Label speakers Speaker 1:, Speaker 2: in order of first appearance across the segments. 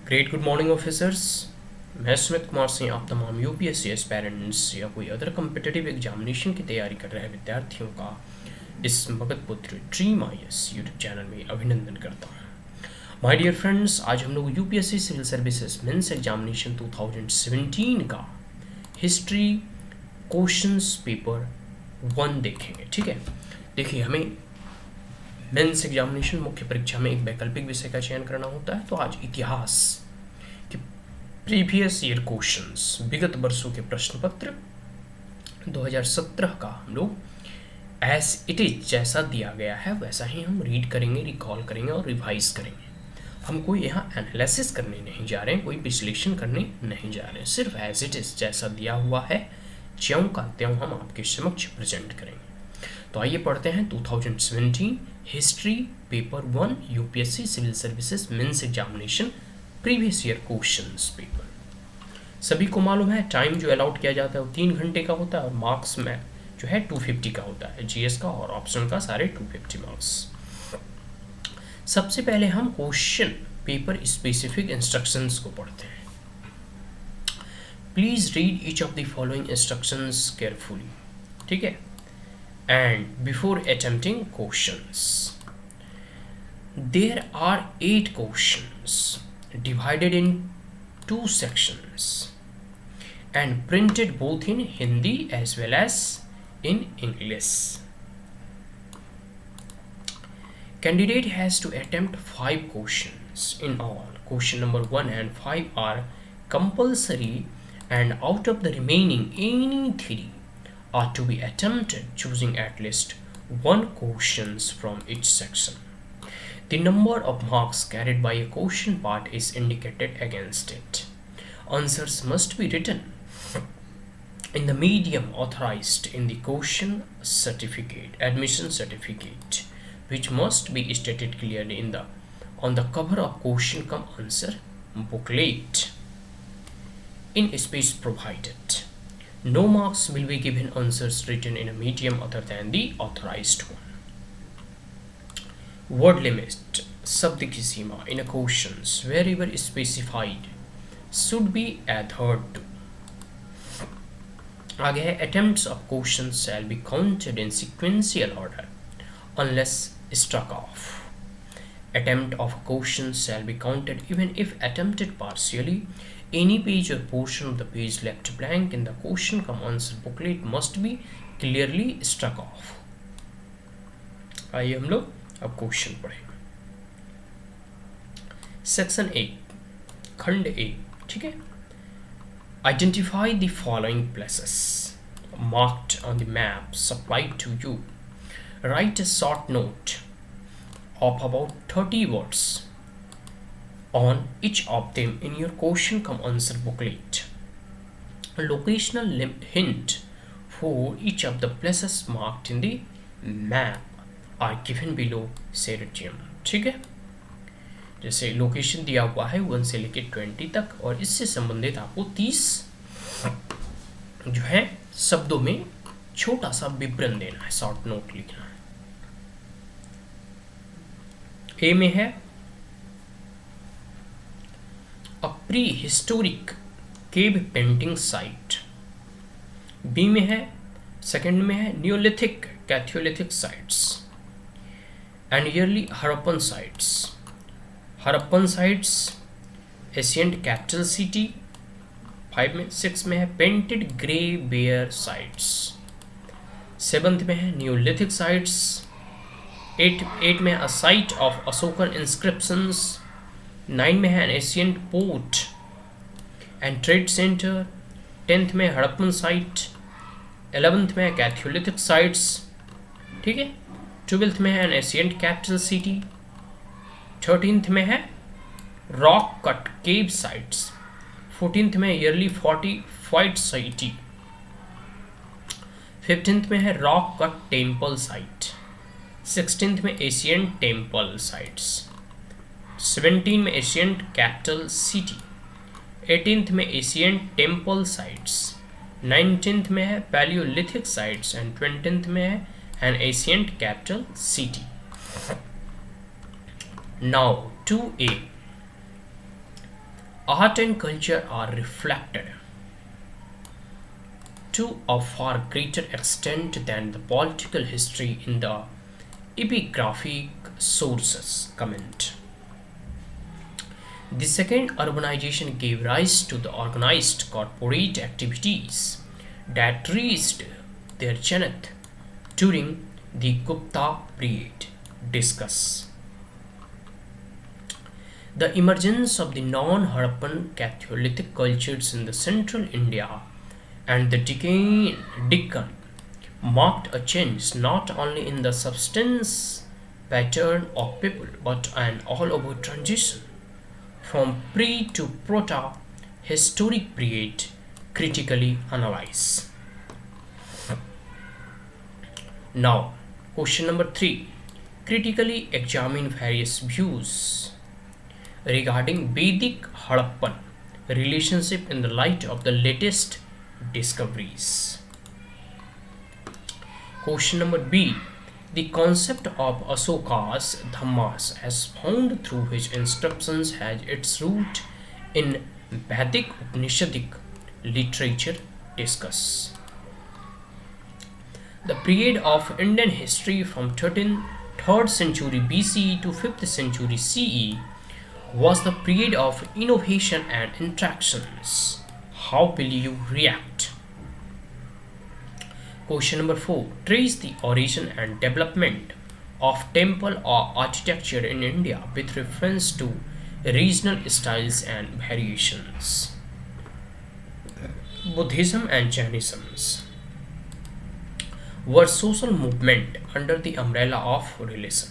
Speaker 1: Great good morning officers. मैं सुमित कुमार सिंह आप तमाम यूपीएससी एस्पायरेंट्स या कोई अदर कम्पिटिटिव एग्जामिनेशन की तैयारी कर रहे विद्यार्थियों का इस मगध पुत्र ड्रीम आईएएस यूट्यूब चैनल में अभिनंदन करता हूँ। माय डियर फ्रेंड्स, आज हम लोग UPSC civil services mains examination 2017 का हिस्ट्री क्वेश्चंस पेपर 1 देखेंगे। ठीक है, देखिए हमें मेंस एग्जामिनेशन मुख्य परीक्षा में एक वैकल्पिक विषय का चयन करना होता है, तो आज इतिहास के प्रीवियस ईयर क्वेश्चंस, विगत वर्षों के प्रश्न पत्र 2017 का हम लोग एज इट इज जैसा दिया गया है वैसा ही हम रीड करेंगे, रिकॉल करेंगे और रिवाइज करेंगे। हम कोई यहाँ एनालिसिस करने नहीं जा रहे हैं, कोई विश्लेषण करने नहीं जा रहे हैं, सिर्फ एज इट इज जैसा दिया हुआ है ज्यों का त्यों हम आपके समक्ष प्रेजेंट करेंगे। तो आइए पढ़ते हैं 2017 history paper 1 UPSC civil services mains examination previous year questions paper. सभी को मालूम है टाइम जो अलाउट किया जाता है वो 3 घंटे का होता है और मार्क्स में जो है 250 का होता है, जीएस का और ऑप्शनल का सारे 250 मार्क्स। सबसे पहले हम क्वेश्चन पेपर स्पेसिफिक इंस्ट्रक्शंस को पढ़ते हैं। Please read each of the following instructions carefully. ठीक है, and before attempting questions, there are 8 questions divided in 2 sections and printed both in Hindi as well as in English. Candidate has to attempt 5 questions in all. Question number 1 and 5 are compulsory, and out of the remaining any 3 are to be attempted, choosing at least 1 questions from each section. The number of marks carried by a question part is indicated against it. Answers must be written in the medium authorized in the question certificate, admission certificate, which must be stated clearly on the cover of question cum answer booklet in space provided. No marks will be given answers written in a medium other than the authorized one. Word limit, शब्द की सीमा in a questions wherever specified should be adhered to. आगे है attempts of questions shall be counted in sequential order unless struck off. Attempt of a question shall be counted even if attempted partially. Any page or portion of the page left blank in the question cum answer booklet must be clearly struck off. आइए हम लोग अब question पढ़ेंगे। Section 1 खंड ए। ठीक है, identify the following places marked on the map supplied to you. Write a short note of about 30 words on each of them in your question cum answer booklet. A locational hint for each of the places marked in the map are given below seriatim. ठीक है, जैसे location दिया हुआ है 1 से लेके 20 तक और इससे संबंधित आपको 30 जो है शब्दों में छोटा सा विवरण देना है, शॉर्ट नोट लिखना है। ए में है a prehistoric cave painting site. B में है, सेकंड में है Neolithic Catholic sites and early Harappan sites. Harappan sites, ancient capital city. 5 में 6 में है painted grey bear sites. 7th में है Neolithic sites. 8 में a site of Ashokan inscriptions. 9 में है ancient port and trade centre. 10th में हड़प्पन साइट। 11th में है कैथोलिक साइट्स। ठीक है, 12th में है एशियंट कैपिटल सिटी। 13th में है rock cut cave sites. 14th में ईयरली फोर्टिफाइड सिटी। 15th में है rock cut temple site. 16th में एशियंट टेम्पल साइट्स। 17 में एशियंट कैपिटल सिटी। 18th में एशियंट टेम्पल साइट्स। 19th में है पैलियोलिथिक साइट्स एंड 20th में है an ancient capital city. Now 2A art and culture are reflected to a far greater extent than the political history in the epigraphic sources. Comment. The second, urbanization gave rise to the organized corporate activities that reached their zenith during the Gupta period. Discuss. The emergence of the non-Harappan Catholic cultures in the central India and the Deccan marked a change not only in the substance pattern of people but an all-over transition from pre to proto historic period. Critically analyze. Now, question number 3. Critically examine various views regarding Vedic Harappan relationship in the light of the latest discoveries. Question number B. The concept of Asoka's Dhammas as found through his inscriptions has its root in Vedic Upanishadic literature. Discuss. The period of Indian history from 3rd century BCE to 5th century CE was the period of innovation and interactions. How will you react? Question number 4. Trace the origin and development of temple or architecture in India with reference to regional styles and variations. Buddhism and Jainism were social movement under the umbrella of religion.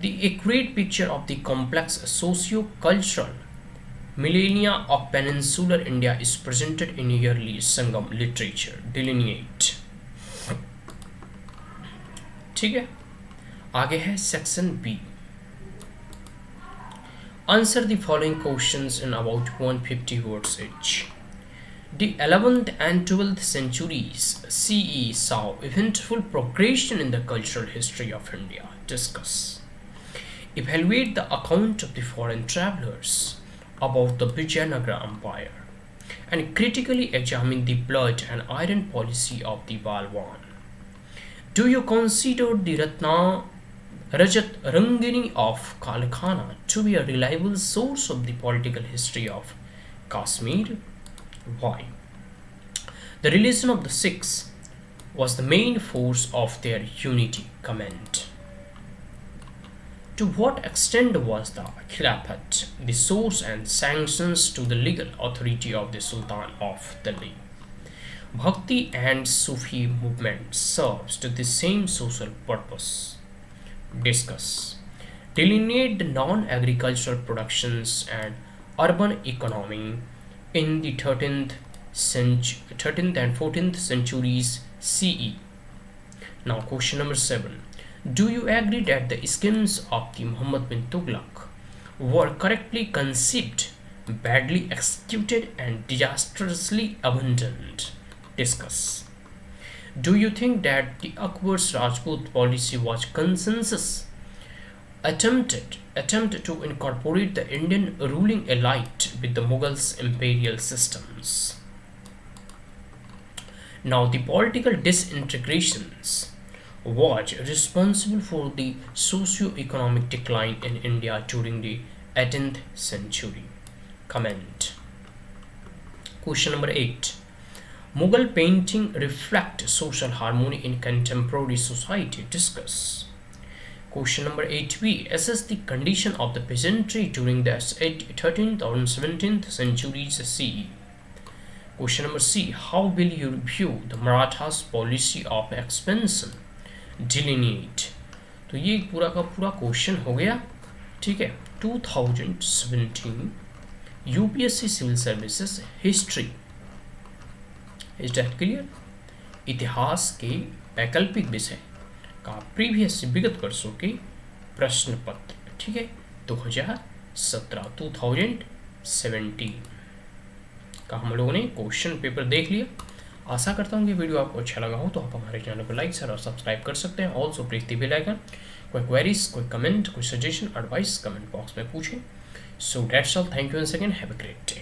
Speaker 1: The accurate picture of the complex socio-cultural millennia of peninsular India is presented in yearly Sangam literature. Delineate. ठीक है, आगे है section B. Answer the following questions in about 150 words each. The 11th and 12th centuries CE saw eventful progression in the cultural history of India. Discuss. Evaluate the account of the foreign travelers about the Vijayanagara Empire and critically examine the blood and iron policy of the Balwan. Do you consider the Rajat Rangini of Kalkhana to be a reliable source of the political history of Kashmir? Why? The religion of the Sikhs was the main force of their unity. Comment. To what extent was the Khilafat the source and sanctions to the legal authority of the Sultan of Delhi? Bhakti and Sufi movement serves to the same social purpose. Discuss. Delineate the non-agricultural productions and urban economy in the 13th and 14th centuries CE. Now question number 7. Do you agree that the schemes of the Muhammad bin Tughlaq were correctly conceived, badly executed and disastrously abandoned? Discuss. Do you think that the Akbar's Rajput policy was consensus attempt to incorporate the Indian ruling elite with the Mughals' imperial systems? Now the political disintegrations was responsible for the socio-economic decline in India during the 18th century. Comment. Question number 8. Mughal painting reflect social harmony in contemporary society. Discuss. Question number 8b. Assess the condition of the peasantry during the 13th or 17th centuries CE. Question number C. How will you review the Marathas' policy of expansion? Delineate. तो ये पूरा का पूरा question हो गया. ठीक है. 2017 UPSC civil services history. Is that clear? इतिहास के वैकल्पिक विषय का प्रीवियस विगत वर्षों के प्रश्न पत्र. ठीक है. 2017 का हम लोगों ने क्वेश्चन पेपर देख लिया. आशा करता हूँ कि वीडियो आपको अच्छा लगा हो तो आप हमारे चैनल को लाइक शेयर और सब्सक्राइब कर सकते हैं. Also press the bell icon. कोई क्वेरीज, कोई कमेंट, कोई सजेशन, एडवाइस कमेंट बॉक्स में पूछें. So that's all. Thank you once again. Have a great day.